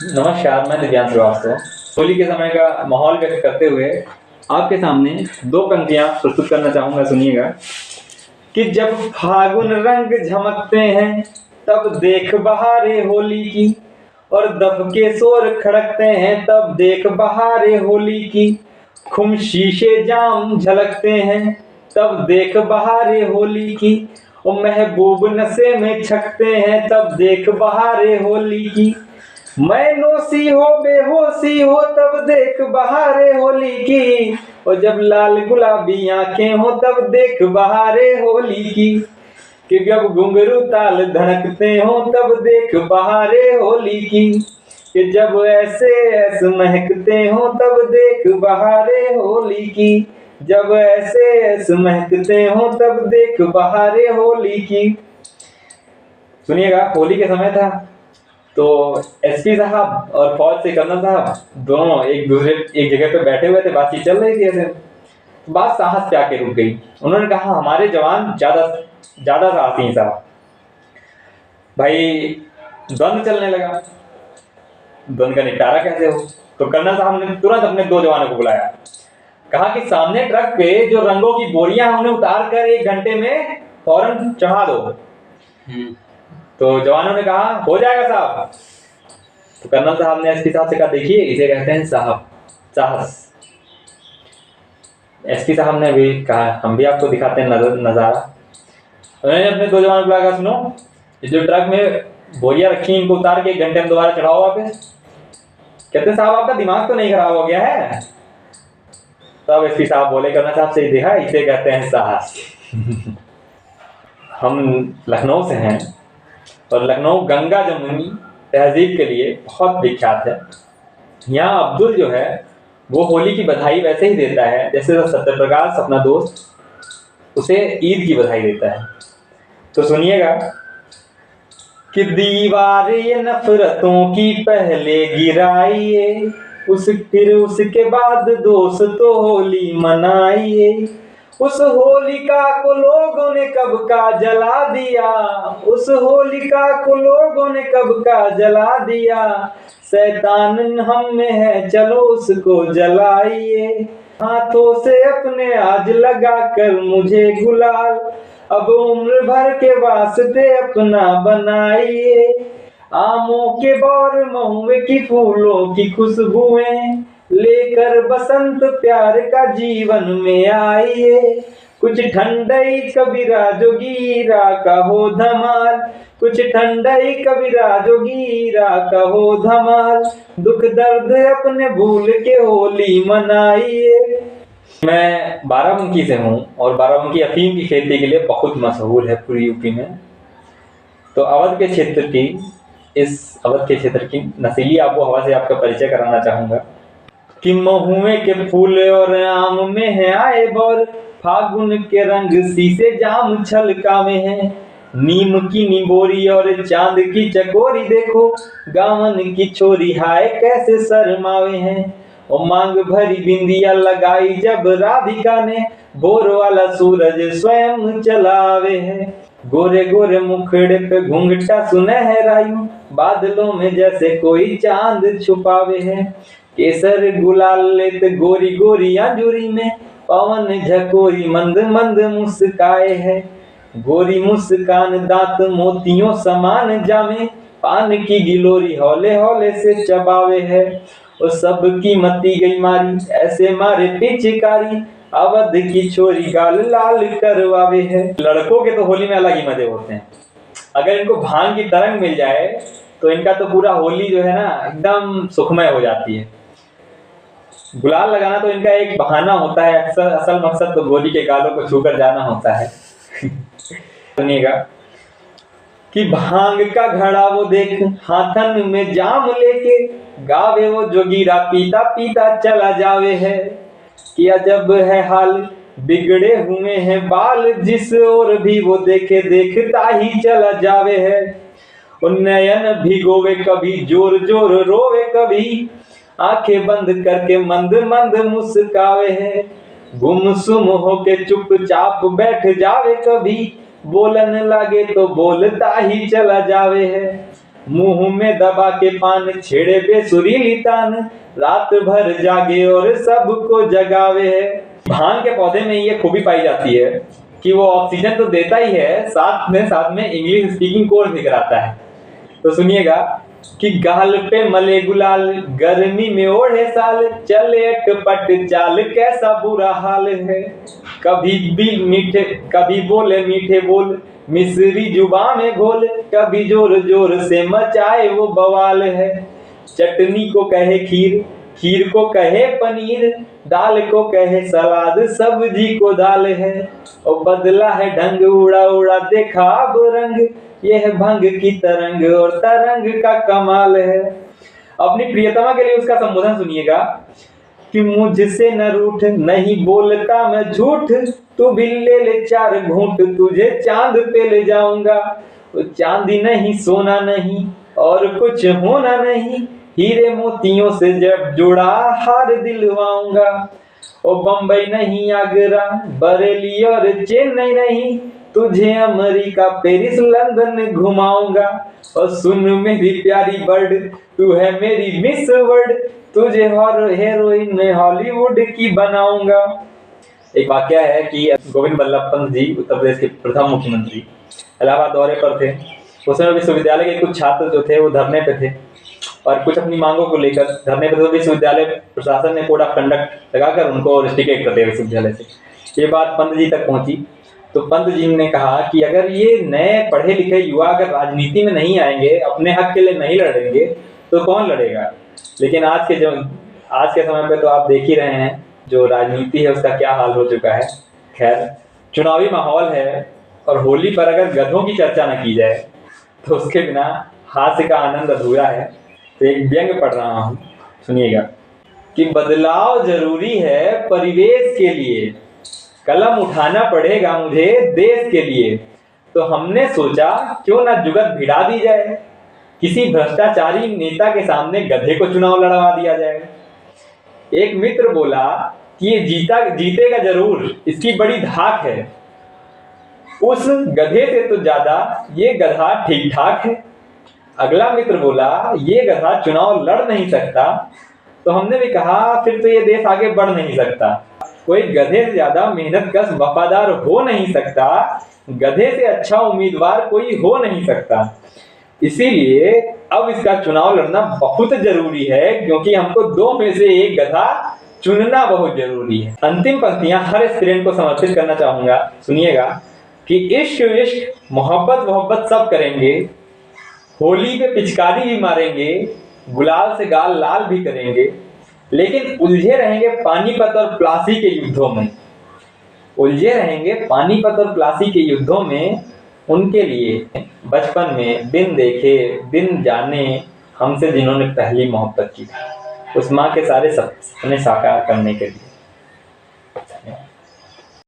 नमस्कार, मैं दिव्यांश श्रीवास्तव। होली के समय का माहौल व्यक्त करते हुए आपके सामने दो पंक्तियां प्रस्तुत करना चाहूंगा, सुनिएगा। कि जब फागुन रंग झमकते हैं तब देख बहारे होली की, और दफ के शोर खड़कते हैं तब देख बहारे होली की। खुम शीशे जाम झलकते हैं तब देख बहारे होली की, और महबूब नशे में छकते हैं तब देख बहारे होली की। मैं नौसी हो बेहोशी हो तब देख बहारे होली की, और जब लाल गुलाबी आंखें हो तब देख बहारे होली की। कि जब घुंघरू ताल धड़कते हो तब देख बहारे होली की। कि जब ऐसे ऐसे महकते हो तब देख बहारे होली की। जब ऐसे ऐसे महकते हो तब देख बहारे होली की। सुनिएगा, होली के समय था तो एसपी साहब और फौज से कर्नल साहब दोनों एक जगह पे बैठे हुए थे, बातचीत चल रही थी। ऐसे बात साहस पे आके रुक गई। उन्होंने कहा, हमारे जवान ज्यादा ज्यादा साहसी हैं साहब। भाई द्वंद चलने लगा, द्वंद का निपटारा कैसे हो? तो कर्नल साहब ने तुरंत अपने दो जवानों को बुलाया, कहा कि सामने ट्रक पे जो रंगों की बोरियां उन्हें उतार कर 1 घंटे में फौरन चढ़ा दो। तो जवानों ने कहा, हो जाएगा साहब। तो कर्नल साहब ने एसपी साहब से कहा, देखिए इसे कहते हैं साहब, साहस। एसपी साहब ने भी कहा, हम भी आपको दिखाते हैं नजारा। उन्होंने अपने दो जवान बुलाकर, सुनो, ये जो ट्रक में बोरिया रखी इनको उतार के 1 घंटे में दोबारा चढ़ाओ वापस। कहते साहब, आपका दिमाग तो नहीं खराब हो गया है? तब एसपी साहब बोले, कर्नल साहब से देखा, इसे कहते हैं साहस। हम लखनऊ से हैं और लखनऊ गंगा जमुनी तहजीब के लिए बहुत विख्यात है। यहाँ अब्दुल जो है वो होली की बधाई वैसे ही देता है जैसे सत्यप्रकाश अपना दोस्त उसे ईद की बधाई देता है। तो सुनिएगा कि दीवार ये नफरतों की पहले गिराइए, फिर उसके बाद दोस्तों होली मनाइए। उस होलिका को लोगों ने कब का जला दिया, उस होलिका को लोगों ने कब का जला दिया। शैतान हम में है, चलो उसको जलाइए। हाथों से अपने आज लगा कर मुझे गुलाल, अब उम्र भर के वास्ते अपना बनाइए। आमों के बौर महुए की फूलों की खुशबुएं लेकर बसंत प्यार का जीवन में आइए। कुछ ठंडई कबीरा जोगीरा का हो धमाल, कुछ ठंडई कबीरा जोगीरा का हो धमाल। दुख दर्द अपने भूल के होली मनाइए। मैं बाराबंकी से हूँ और बाराबंकी अफीम की खेती के लिए बहुत मशहूर है पूरी यूपी में। तो अवध के क्षेत्र की नशीली आबो हवा से आपका परिचय कराना चाहूंगा। कि महुए के फूल और आम में है आए बौर, फागुन के रंग शीशे जाम छलकावे हैं। नीम की निबोरी और चांद की चकोरी देखो, गावन की छोरी हाय कैसे शर्मावे हैं। और मांग भरी बिंदिया लगाई जब राधिका ने, भोर वाला सूरज स्वयं चलावे है। गोरे गोरे मुखड़े पे घूंघटा सुनहरायूं, बादलों में जैसे कोई चांद छुपावे है। केसर गुलाल लेत गोरी गोरी अंजुरी में, पवन झकोरी मंद मंद मुस्काए है। गोरी मुस्कान दांत मोतियों समान जामे, पान की गिलोरी हौले हौले से चबावे है। और सबकी मती गई मारी ऐसे मारे पिचकारी, अवध की छोरी गाल लाल करवावे है। लड़कों के तो होली में अलग ही मजे होते हैं। अगर इनको भांग की तरंग मिल जाए तो इनका तो पूरा होली जो है ना एकदम सुखमय हो जाती है। गुलाल लगाना तो इनका एक बहाना होता है, अक्सर असल मकसद तो गोली के गालों को छूकर जाना होता है। सुनिएगा कि भांग का घड़ा वो देख हाथन में जाम लेके, गावे वो जोगीरा पीता पीता चला जावे है। कि अजब है हाल बिगड़े हुए हैं बाल, जिस ओर भी वो देखे देखता ही चला जावे है। नयन भिगोवे कभी जोर जोर रोवे, कभी आंखें बंद करके मंद मंद मुस्कावे है। गुमसुम होके चुपचाप बैठ जावे, कभी बोलन लगे तो बोलता ही चला जावे है। मुंह में दबा के पान, छेड़े बेसुरीली तान, रात भर जागे और सबको जगावे है। भांग के पौधे में ये खूबी पाई जाती है कि वो ऑक्सीजन तो देता ही है, साथ में इंग्लिश स्पीकिंग कोर्स भी कराता है। तो सुनिएगा कि गाल पे मले गुलाल, गर्मी में ओढ़े साल, चले अटपट चाल, कैसा बुरा हाल है। कभी बोले मीठे बोल, मिस्री जुबान में घोल, कभी जोर जोर से मचाए वो बवाल है। चटनी को कहे खीर, खीर को कहे पनीर, दाल को कहे सलाद, सब्जी को दाल है। और बदला है ढंग, उड़ा उड़ा देखा अब रंग, यह भंग की तरंग और तरंग का कमाल है। अपनी प्रियतमा के लिए उसका संबोधन सुनिएगा कि मुझसे न रूठ, नहीं बोलता मैं झूठ, तू भी ले 4 घूंट, तुझे चांद पे ले जाऊंगा। चांदी नहीं सोना नहीं और कुछ होना नहीं, हीरे मोतियों से जब जुड़ा हार दिलवाऊंगा। ओ बम्बई नहीं आगरा, बरेली और चेन्नई नहीं, तुझे अमेरिका पेरिस लंदन घुमाऊंगा। और सुन मेरी प्यारी बर्ड, तू है मेरी मिस वर्ल्ड, तुझे हीरोइन हॉलीवुड की बनाऊंगा। एक वाकया है कि गोविंद बल्लभ पंत जी उत्तर प्रदेश के प्रथम मुख्यमंत्री इलाहाबाद दौरे पर थे। उस समय विश्वविद्यालय के कुछ छात्र जो थे वो धरने पे थे और कुछ अपनी मांगों को लेकर धरने पे, तो विश्वविद्यालय प्रशासन ने कोड ऑफ कंडक्ट लगाकर उनको रिस्ट्रिकेट कर दिया विश्वविद्यालय से। ये बात पंत जी तक पहुंची तो पंत जी ने कहा कि अगर ये नए पढ़े लिखे युवा अगर राजनीति में नहीं आएंगे, अपने हक के लिए नहीं लड़ेंगे, तो कौन लड़ेगा। लेकिन आज के समय पे तो आप देख ही रहे हैं जो राजनीति है उसका क्या हाल हो चुका है। खैर, चुनावी माहौल है और होली पर अगर गधों की चर्चा न की जाए तो उसके बिना हास्य का आनंद अधूरा है। तो एक व्यंग्य पढ़ रहा हूँ, सुनिएगा कि बदलाव जरूरी है परिवेश के लिए, कलम उठाना पड़ेगा मुझे देश के लिए। तो हमने सोचा क्यों ना जुगत भिड़ा दी जाए, किसी भ्रष्टाचारी नेता के सामने गधे को चुनाव लड़वा दिया जाए। एक मित्र बोला कि ये जीतेगा जरूर, इसकी बड़ी धाक है। उस गधे से तो ज्यादा ये गधा ठीक ठाक है। अगला मित्र बोला ये गधा चुनाव लड़ नहीं सकता। तो हमने भी कहा फिर तो ये देश आगे बढ़ नहीं सकता। कोई गधे से ज्यादा मेहनतकश वफादार हो नहीं सकता, गधे से अच्छा उम्मीदवार कोई हो नहीं सकता। इसीलिए अब इसका चुनाव लड़ना बहुत जरूरी है, क्योंकि हमको 2 में से एक गधा चुनना बहुत जरूरी है। अंतिम पंक्तियां हर स्टूडेंट को समर्पित करना चाहूंगा, सुनिएगा कि इश्क इश्क मोहब्बत सब करेंगे, होली पे पिचकारी भी मारेंगे, गुलाल से गाल लाल भी करेंगे, लेकिन उलझे रहेंगे पानीपत और प्लासी के युद्धों में। उलझे रहेंगे पानीपत और प्लासी के युद्धों में उनके लिए बचपन में बिन देखे बिन जाने हमसे जिन्होंने पहली मोहब्बत की, उस माँ के सारे सपने साकार करने के लिए।